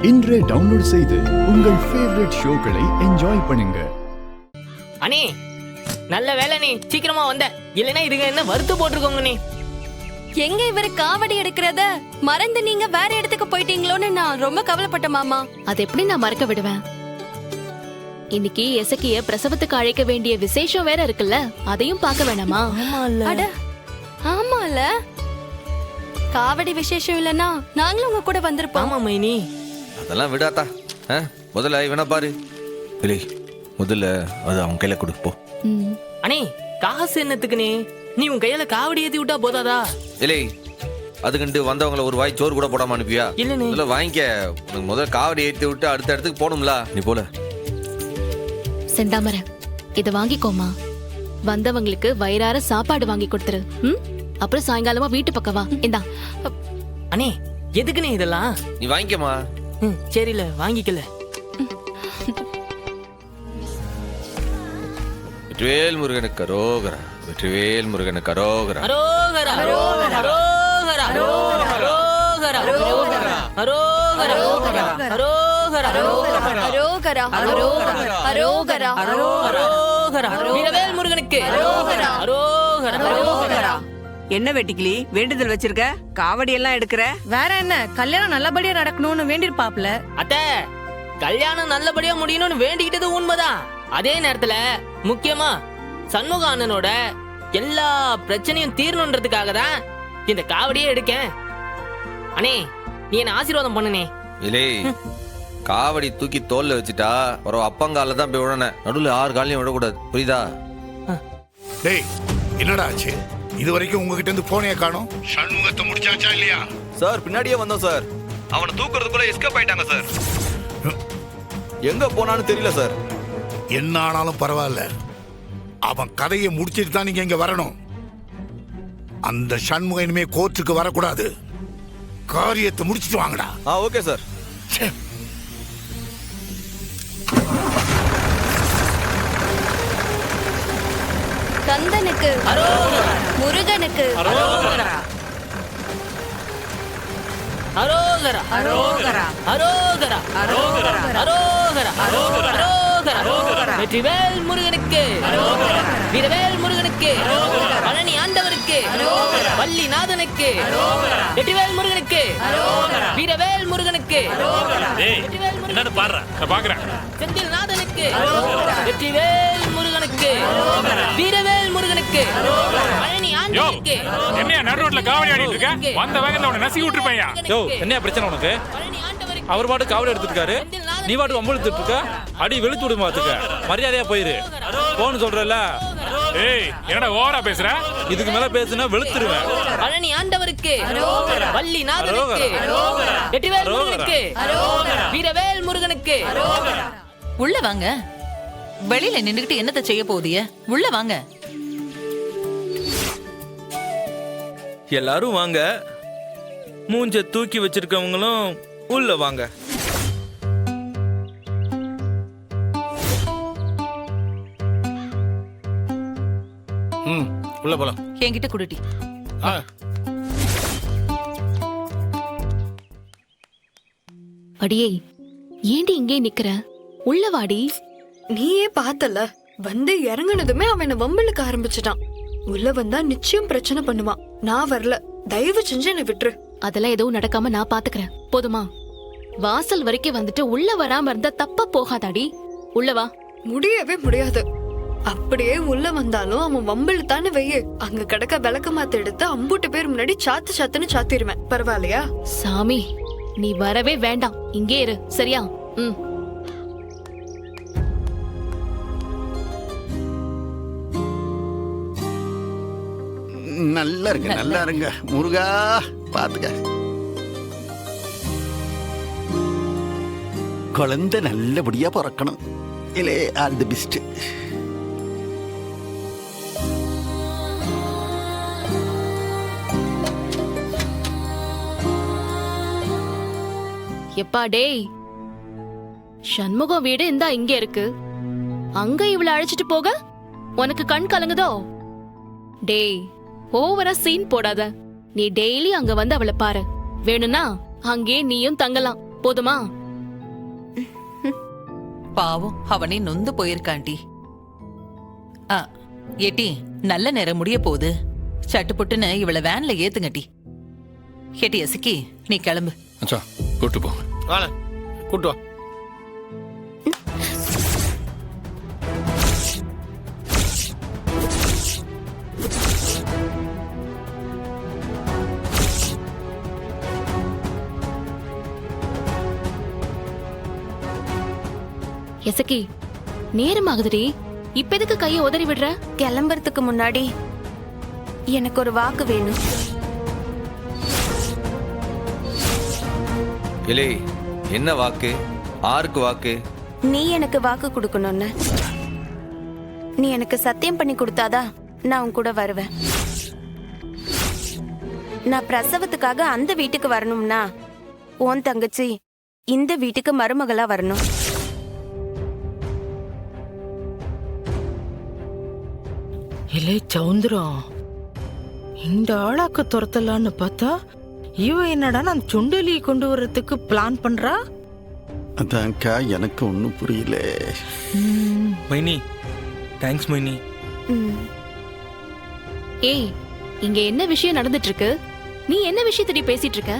இன்றே டவுன்லோட் செய்து உங்கள் ஃபேவரட் ஷோக்களை என்ஜாய் பண்ணுங்க. அண்ணே நல்ல வேலை நீ சீக்கிரமா வந்த, இல்லைன்னா இதுங்க என்ன வறுத்து போட்டிருக்கோங்க நீ. எங்க இவரு காவடி எடுக்கிறத மறந்து நீங்க வேற இடத்துக்கு போயிட்டீங்களோன்னு நான் ரொம்ப கவலைப்பட்ட மாமா. அது எப்படி நான் மறக்க விடுவேன்? இன்னைக்கு எசக்கிய பிரசவத்துக்கு அழைக்க வேண்டிய விசேஷம் வேற இருக்குல்ல, அதையும் பார்க்க வேணாமா? அட ஆமால, காவடி விசேஷம் இல்லனா நாங்களும் உங்க கூட வந்திருப்போம். ஆமா மைனி, அதெல்லாம் விடாதா. முதல்ல இவனை பாரு. இல்லை முதல்ல அது அவன் கையில கொடுப்போ. அண்ணே காசு என்னத்துக்குனே? நீ உன் கையில காவடி ஏத்தி விட்டா போதாதா? இல்லை அதுக்குண்டு வந்தவங்களை ஒரு வாய் சோறு கூட போடாம அனுப்பியா? இல்லனே முதல்ல வாங்கிக்க. உனக்கு முதல்ல காவடி ஏத்தி விட்டு அடுத்த இடத்துக்கு போகணும்ல, நீ போல. செந்தாமர, இத வாங்கிக்கோமா. வந்தவங்களுக்கு வயிறார சாப்பாடு வாங்கி கொடுத்துரு. அப்புறம் சாயங்காலமா வீட்டு பக்கம் வா. இந்தா. அண்ணே எதுக்குனே இதெல்லாம்? நீ வாங்கிக்கமா. சரில வாங்கிக்கல. வெற்றிவேல் முருகனுக்கு அரோகரா, வெற்றிவேல் முருகனுக்கு அரோகரா. அரோகரா அரோகரா அரோகரா அரோகரா அரோகரா அரோகரா அரோகரா அரோகரா அரோகரா வீரவேல் முருகனுக்கு அரோகரா அரோகரா அரோகரா. என்ன வெட்டிக்கிளி வேண்டுதல் வச்சிருக்க? காவடி எல்லாம் எடுக்கிற? வேற என்ன, கல்யாணம் நல்லபடியா நடக்கணும்னு வேண்டிருப்பாப்ல. அத்த கல்யாணம் நல்லபடியா முடியணும்னு வேண்டிக்கிட்டது உண்மைதான். அதே நேரத்துல முக்கியமா சண்முக அண்ணனோட எல்லா பிரச்சனையும் தீரணுன்றதுக்காக தான் இந்த காவடியே எடுக்கேன். அண்ணே நீ என்ன ஆசீர்வாதம் பண்ணுனே. இல்லை காவடி தூக்கி தோல்ல வச்சுட்டா ஒரு அப்பங்கால தான் போய் விடணும், நடுவில் 6 காலையும் விடக்கூடாது, புரியுதா? டேய் என்னடா ஆச்சு? இது வரைக்கும் உங்ககிட்ட இருந்து போனே காணோம். சண்முகத்தை முடிச்சாச்சா இல்லையா? சார் பின்னாடியே வந்தோம் சார். அவனை தூக்குறதுக்குள்ள எஸ்கேப் ஆயிட்டாங்க சார். எங்க போனான்னு தெரியல சார். என்ன ஆனாலும் பரவாயில்ல, அவன் கதையை முடிச்சிட்டு தான் நீங்க இங்க வரணும். அந்த சண்முகம் இனிமே கோர்ட்டுக்கு வரக்கூடாது. காரியத்தை முடிச்சிட்டு வாங்கடா. Okay sir. கந்தனுக்கு முருகனுக்கு அரோகரா அரோகரா அரோகரா அரோகரா அரோகரா அரோகரா வெற்றிவேல் முருகனுக்கு வீரவேல் முருகனுக்கு பழனி ஆண்டவருக்கு வள்ளிநாதனுக்கு வெற்றிவேல் முருகனுக்கு வீரவேல் முருகனுக்கு என்னன்னு பாடுற பாக்குறேன். செந்தில் நாதனுக்கு வெற்றிவேல் முருகனுக்கு வீரவேல் முருகனுக்கு பழனி ஆண்டவருக்கு. என்னையா நடு ரோட்ல காவடி ஆடிட்டு இருக்க? வந்த வேகத்துல அவனை நசுக்கி விட்டுருப்பையா? யோ என்னையா பிரச்சனை உனக்கு? அவர் பாட்டு காவடி எடுத்துருக்காரு, நீ பாட்டு வம்பு எடுத்துட்டு இருக்க. அடி வெளுத்து விடுமா? மரியாதையா போயிரு போன்னு சொல்றல. ஏய் என்னடா ஓவரா பேசுற? இதுக்கு மேல பேசுனா வெளுத்துருவேன். பழனி ஆண்டவருக்கு வள்ளிநாதனுக்கு வெற்றிவேல் முருகனுக்கு வீரவேல் முருகனுக்கு. உள்ள வாங்க. வெளியில நின்னுகிட்டு என்னத்தை செய்ய போதிய? உள்ள வாங்க. எல்லாரும் வாங்க. மூஞ்ச தூக்கி வச்சிருக்கவங்களும் உள்ள வாங்க. உள்ள போலாம். என்கிட்ட குடுட்டி. அடியே ஏண்டி இங்கே நிக்கிற? உள்ள வாடி. நீயே பார்த்தல, வந்து இறங்குனதுமே அவனை வம்பிழுக்க ஆரம்பிச்சிட்டான். உள்ள வந்தா நிச்சயம் பிரச்சனை பண்ணுவான். நான் வரல, தயவு செஞ்சு என்னை விட்டுரு. அதெல்லாம் எதுவும் நடக்காம நான் பாத்துக்கிறேன், போதுமா? வாசல் வரைக்கும் வந்துட்டு உள்ள வராம இருந்தா தப்பா போகாதாடி. உள்ள வா. முடியவே முடியாது. அப்படியே உள்ள வந்தாலும் அவன் வம்பிழுத்தான்னு வெய்ய, அங்க கிடக்க விளக்க மாத்த எடுத்து அம்பூட்டு பேர் முன்னாடி சாத்து சாத்துன்னு சாத்திருவேன். பரவாயில்லையா? சாமி நீ வரவே வேண்டாம், இங்கே இரு, சரியா? நல்லா இருங்க, நல்லா இருங்க. முருகா பாத்துக்க. குழந்தை நல்லபடியா பிறக்கணும். இல்லே ஆல் தி பெஸ்ட். எப்பா டேய், சண்முகம் வீடு இந்தா இங்க இருக்கு. அங்க இவளை அழைச்சிட்டு போக உனக்கு கண் கலங்குதோ? டேய் ஓவரா சீன் போடாத. நீ டெய்லி அங்க வந்து அவளை பாரு. வேணும்னா அங்கே நீயும் தங்கலாம், போதுமா? பாவம் அவனே நொந்து போயிருக்கான்டி. ஏட்டி நல்ல நேரம் முடிய போகுது, சட்டுப்புட்டுன்னு இவளை வேன்ல ஏத்துங்கட்டி. ஏட்டி எசக்கி நீ கிளம்பு. அச்சா கூட்டு போ. கூட்டு வா. எசக்கி நேரம் ஆகுதுடி, இப்ப எதுக்கு கைய உதறி விடுற? கிளம்புறதுக்கு முன்னாடி எனக்கு ஒரு வாக்கு வேணும். இலே என்ன வாக்கு? ஆருக்கு வாக்கு? நீ எனக்கு வாக்கு கொடுக்கணும்னு. நீ எனக்கு சத்தியம் பண்ணி கொடுத்தாதான் நான் உன் கூட வருவேன். நான் பிரசவத்துக்காக அந்த வீட்டுக்கு வரணும்னா உன் தங்கச்சி இந்த வீட்டுக்கு மருமகளா வரணும். இல்லை சவுந்தரம், இந்த ஆளாக்க துரத்தலான்னு பார்த்தா இவ என்னடா நான் சுண்டலியை கொண்டு வர்றதுக்கு பிளான் பண்றா. அதான்க்கா எனக்கு ஒன்றும் புரியல. மைனி தேங்க்ஸ் மைனி. ஏய், இங்க என்ன விஷயம் நடந்துட்டு இருக்கு? நீ என்ன விஷயத்தடி பேசிட்டு இருக்க?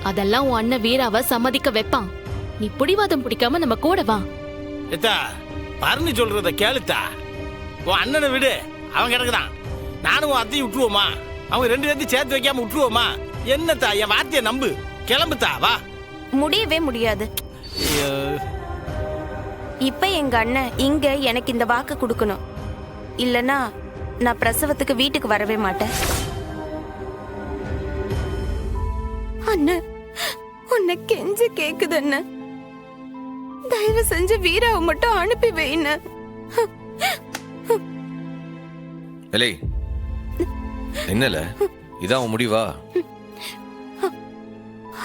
அதெல்லாம் உன் அண்ணன் வீராவை சம்மதிக்க வைப்பான். நீ புடிவாதம் பிடிக்காம நம்ம கூட வா. பரணி சொல்றத கேளுத்தா. உன் அண்ணனை விடு, அவன் கிடக்குதான். நானும் உன் அத்தையும் விட்டுருவோமா? அவங்க ரெண்டு பேர்த்தையும் சேர்த்து வைக்காம விட்டுருவோமா? என்னத்தா, என் வார்த்தையை நம்பு. கிளம்புத்தா, வா. முடியவே முடியாது. இப்ப எங்க அண்ணன் இங்க எனக்கு இந்த வாக்கு கொடுக்கணும், இல்லனா நான் பிரசவத்துக்கு வீட்டுக்கு வரவே மாட்டேன். அண்ணன் உன்னை கெஞ்சு கேக்குது அண்ணன், தயவு செஞ்சு வீராவை மட்டும் அனுப்பி வைன்னு. இலே என்னல, இதான் உன் முடிவா?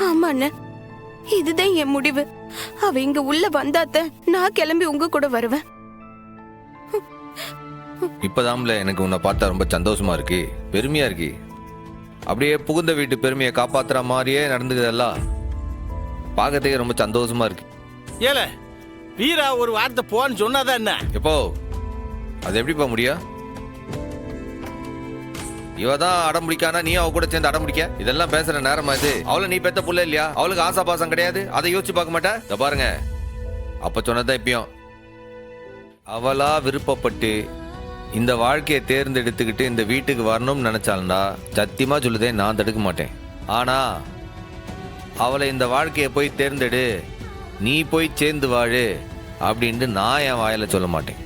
ஆமா அண்ணன், இதுதான் என் முடிவு. அவ இங்க உள்ள வந்தாத்த நான் கிளம்பி உங்க கூட வருவேன். இப்பதான்ல எனக்கு உன்னை பார்த்தா ரொம்ப சந்தோஷமா இருக்கு, பெருமையா இருக்கு. அப்படியே புகுந்த வீட்டு பெருமையை காப்பாத்துற மாதிரியே நடந்துக்குதெல்லாம் பார்க்கறதுக்கே ரொம்ப சந்தோஷமா இருக்கு. ஏல வீரா ஒரு வார்த்தை போன்னு சொன்னாதான் என்ன? எப்போ அது எப்படிப்பா முடியும்? இவதான் அடம் பிடிக்கானா, நீ அவ கூட சேர்ந்து அடம் பிடிக்க? இதெல்லாம் பேசுற நேரமா இது? அவளை நீ பெத்த புள்ள இல்லையா? அவளுக்கு ஆசா பாசம் கிடையாது? அதை யோசிச்சு பார்க்க மாட்டா? இத பாருங்க, அப்ப சொன்னதான் இப்பயும் அவளா விருப்பப்பட்டு இந்த வாழ்க்கையை தேர்ந்தெடுத்துக்கிட்டு இந்த வீட்டுக்கு வரணும்னு நினைச்சாள்னா சத்தியமா சொல்லுதே, நான் தடுக்க மாட்டேன். ஆனா அவளை இந்த வாழ்க்கையை போய் தேர்ந்தெடு, நீ போய் சேர்ந்து வாழு அப்படின்ட்டு நான் என் வாயில சொல்ல மாட்டேன்.